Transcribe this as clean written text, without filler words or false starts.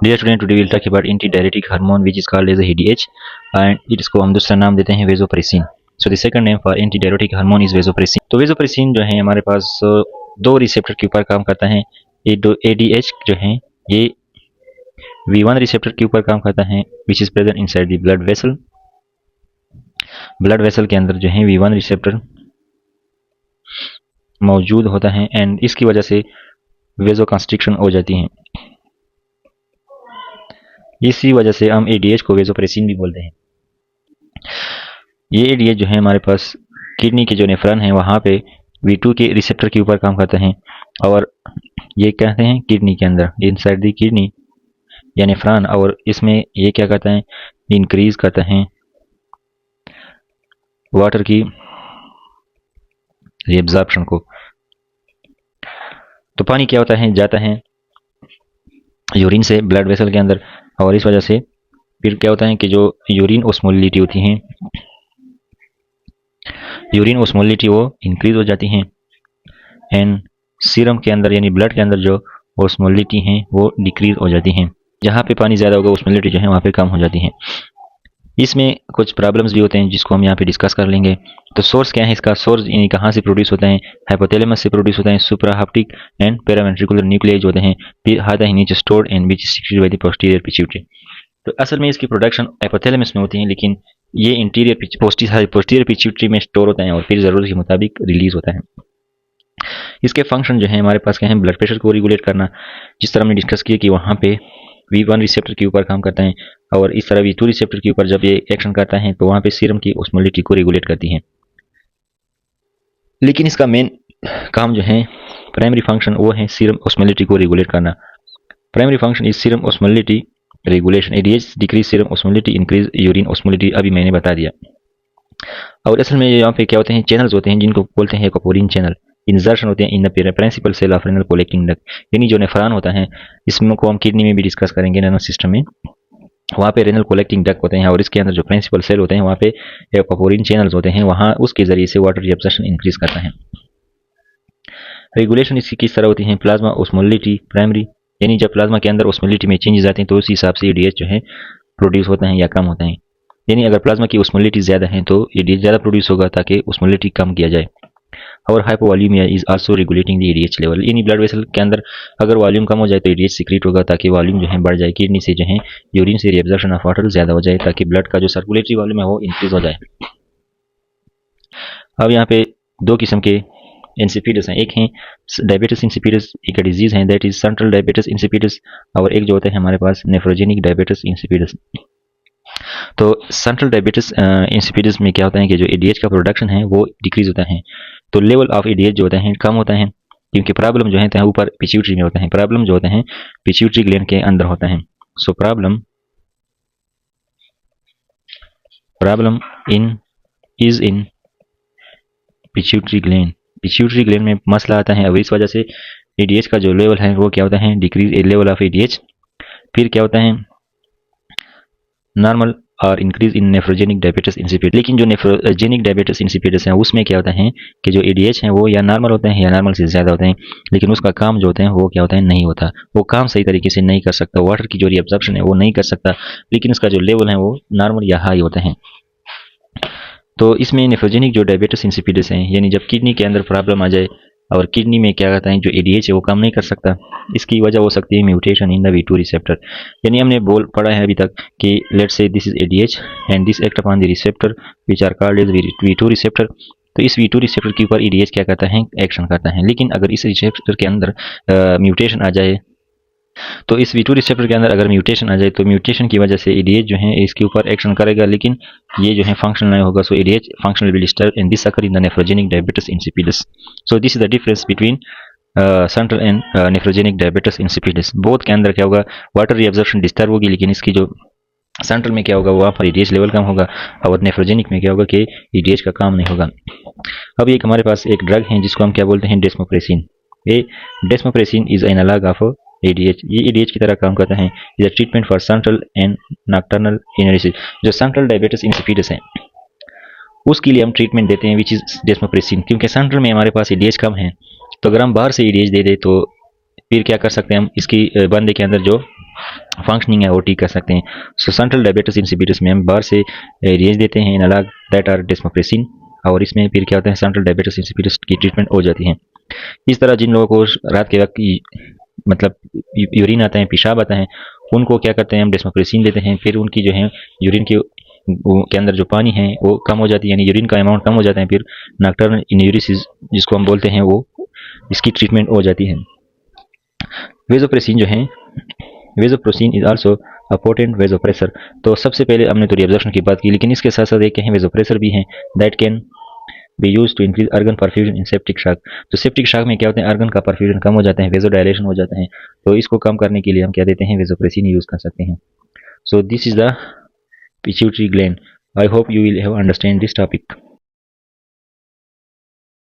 Dear student, today will talk about antidiuretic hormone which is called as ADH and इसको हम दूसरा नाम देते हैं vasopressin. So the second name for antidiuretic hormone is vasopressin. तो vasopressin जो है हमारे पास दो रिसेप्टर के ऊपर काम करता है। ADH जो है ये V1 रिसेप्टर के ऊपर काम करता है which is present inside the blood vessel. Blood vessel के अंदर जो है V1 रिसेप्टर मौजूद होता है एंड इसकी वजह से वेसोकंस्ट्रिक्शन हो जाती है। इसी वजह से हम ADH को वेसोप्रेसिन भी बोलते हैं। ये ADH जो है हमारे पास किडनी के जो नेफ्रॉन है वहाँ पे V2 के रिसेप्टर के ऊपर काम करता है और ये कहते हैं किडनी के अंदर इनसाइड द किडनी या नेफ्रॉन, और इसमें ये क्या करता है, इंक्रीज करता है वाटर की एब्जॉर्प्शन को। तो पानी क्या होता है, जाता है यूरिन से ब्लड वेसल के अंदर और इस वजह से फिर क्या होता है कि जो यूरिन ओस्मोलिटी होती है, यूरिन ओस्मोलिटी वो इंक्रीज हो जाती है एंड सीरम के अंदर यानी ब्लड के अंदर जो ओस्मोलिटी है वो डिक्रीज हो जाती है। जहाँ पे पानी ज़्यादा होगा ओस्मोलिटी जो है वहाँ पे कम हो जाती है। इसमें कुछ प्रॉब्लम्स भी होते हैं जिसको हम यहाँ पे डिस्कस कर लेंगे। तो सोर्स क्या है इसका, सोर्स यानी कहाँ से प्रोड्यूस होता है, हाइपोथैलेमस से प्रोड्यूस होता है, सुप्राहाप्टिक एंड पैरावेंट्रिकुलर न्यूक्लियस होते हैं, फिर हादा नीच stored and which secreted by the posterior pituitary. तो असल में इसकी प्रोडक्शन हाइपोथैलेमस में होती है, लेकिन ये इंटीरियर पोस्टीरियर पिट्यूटरी में स्टोर होता है और फिर ज़रूरत के मुताबिक रिलीज होता है। इसके फंक्शन जो है हमारे पास क्या है, ब्लड प्रेशर को रेगुलेट करना, जिस तरह हमने डिस्कस किया कि वहाँ पे V1 रिसेप्टर के ऊपर काम करता है और इस तरह V2 रिसेप्टर के ऊपर जब ये एक्शन करता है तो वहाँ पे सीरम की ओस्मोलिटी को रेगुलेट करती है। लेकिन इसका मेन काम जो है, प्राइमरी फंक्शन, वो है सीरम ओस्मोलिटी को रेगुलेट करना। Primary function is serum osmolality regulation. ADH decrease serum osmolality, increase urine osmolality, अभी मैंने बता दिया। और असल में यहाँ पे क्या होते हैं, चैनल्स होते हैं जिनको बोलते हैं एक्वापोरिन चैनल। इंजर्शन होते हैं in the principal cell of renal collecting duct, यानी जो नेफ्रॉन होता है, इसमें को हम किडनी में भी डिस्कस करेंगे नर्वस सिस्टम में। वहाँ पे रेनल कलेक्टिंग डक्ट होते हैं और इसके अंदर जो प्रिंसिपल सेल होते हैं वहाँ पे एक्वापोरिन चैनल्स होते हैं, वहाँ उसके जरिए से वाटर एब्जॉर्प्शन इंक्रीज करता है। रेगुलेशन इसकी किस तरह होती है, प्लाज्मा ओस्मोलिटी प्राइमरी, यानी जब प्लाज्मा के अंदर ओस्मोलिटी में चेंजेस आते हैं तो उस हिसाब से ADH जो है प्रोड्यूस होता है या कम होता है। यानी अगर प्लाज्मा की ओस्मोलिटी ज़्यादा है तो ADH ज़्यादा प्रोड्यूस होगा ताकि ओस्मोलिटी कम किया जाए। और hypovolemia is also regulating the ADH level, यानी ब्लड वेसल के अंदर अगर वॉल्यूम कम हो जाए तो ADH सीक्रेट होगा ताकि वॉल्यूम जो है बढ़ जाए, किडनी से जो है यूरिन से रिएब्जॉर्प्शन ऑफ वाटर ज़्यादा हो जाए ताकि ब्लड का जो सर्कुलेटरी वॉल्यूम है वो इंक्रीज हो जाए। अब यहाँ पे दो किस्म के इंसिपिडस हैं, एक है डायबिटिस इंसिपिडस, एक डिजीज है that is central diabetes insipidus, और एक जो होता है हमारे पास नेफ्रोजेनिक डायबिटिस इंसिपिडस। तो सेंट्रल डायबिटिस इंसिपिडस में क्या होता है कि जो ADH का प्रोडक्शन है वो डिक्रीज होता है, तो लेवल ऑफ ADH जो होता है कम होता है, क्योंकि प्रॉब्लम जो है ऊपर पिट्यूटरी में होता है, प्रॉब्लम जो होता है पिट्यूटरी ग्लैंड के अंदर होता है। So problem is in pituitary gland, pituitary gland में मसला आता है और इस वजह से ADH का जो लेवल है वो क्या होता है, डिक्रीज लेवल ऑफ ADH। फिर क्या होता है, नॉर्मल और increase in nephrogenic diabetes insipidus. लेकिन जो नेफ्रोजेनिक डायबिटिस इंसिपिडस है उसमें क्या होता है कि जो ADH है वो या नॉर्मल होते हैं या नॉर्मल से ज़्यादा होते हैं, लेकिन उसका काम जो होता है वो क्या होता है, नहीं होता, वो काम सही तरीके से नहीं कर सकता, वाटर की जो रिएब्जॉर्प्शन है वो नहीं कर सकता, लेकिन उसका जो लेवल है वो नॉर्मल या हाई होता है। तो इसमें नेफ्रोजेनिक जो डायबिटिस इंसिपिडस है, यानी जब किडनी के अंदर प्रॉब्लम आ जाए और किडनी में क्या कहता है जो ADH है वो काम नहीं कर सकता, इसकी वजह हो सकती है mutation in the V2 receptor. यानी हमने पढ़ा है अभी तक कि let's say this is ADH and this act upon the receptor which are called as V2 receptor. तो इस V2 रिसेप्टर के ऊपर ADH क्या करता है, एक्शन करता है। लेकिन अगर इस रिसेप्टर के अंदर म्यूटेशन आ जाए, तो इस V2 रिसेप्टर के अंदर अगर म्यूटेशन आ जाए तो म्यूटेशन की वजह से ADH जो है इसके ऊपर एक्शन करेगा, लेकिन ये जो है फंक्शनल नहीं होगा। सो ADH functional will disturb and this occur in the nephrogenic diabetes insipidus. So this is the difference between central and nephrogenic diabetes insipidus. Both के अंदर क्या होगा, वाटर रिएब्जॉर्प्शन डिस्टर्ब होगी, लेकिन इसकी जो सेंट्रल में क्या होगा वहाँ पर ADH लेवल कम होगा और नेफ्रोजेनिक में क्या होगा कि ADH का काम नहीं होगा। अब एक हमारे पास एक ड्रग है जिसको हम क्या बोलते हैं, डेस्मोप्रेसिन। ये desmopressin is analogue of ADH, ये ADH की तरह काम करता है। Is a treatment for central and nocturnal analysis. जो सेंट्रल डायबिटिस इंसिपिडस है उसके लिए हम ट्रीटमेंट देते हैं विच इज डेस्मोप्रेसिन, क्योंकि सेंट्रल में हमारे पास ADH कम है, तो अगर हम बाहर से ADH दे दे तो फिर क्या कर सकते हैं हम, इसकी बंदे के अंदर जो फंक्शनिंग है वो ठीक कर सकते हैं। सो सेंट्रल डायबिटीज इंसिपिडस में हम बाहर से रेज देते हैं एनालॉग दैट आर डेस्मोप्रेसिन, और इसमें फिर क्या होता है सेंट्रल डायबिटीज इंसिपिडस की ट्रीटमेंट हो जाती है। इस तरह जिन लोगों को रात के वक्त मतलब यूरिन आता है, पेशाब आता है, उनको क्या करते हैं हम डेस्मोप्रेसिन देते हैं, फिर उनकी जो है यूरिन के अंदर जो पानी है वो कम हो जाती है, यानी यूरिन का अमाउंट कम हो जाता है, फिर नॉक्टर्नल इन्यूरिसिस जिसको हम बोलते हैं वो इसकी ट्रीटमेंट हो जाती है। वेजोप्रेसिन जो है, vasopressin is also a potent vasopressor. तो सबसे पहले हमने तो रिएब्जॉर्प्शन की बात की, लेकिन इसके साथ साथ एक वेजोप्रेसर भी है that can be use to increase organ perfusion in septic shock. तो सेप्टिक शॉक में क्या होता है अर्गन का परफ्यूजन कम हो जाता है, वेजोडायलेशन हो जाता है, तो इसको कम करने के लिए हम क्या देते हैं वेजोप्रेसिन यूज कर सकते हैं। So this is the pituitary gland. I hope you will have understand this topic.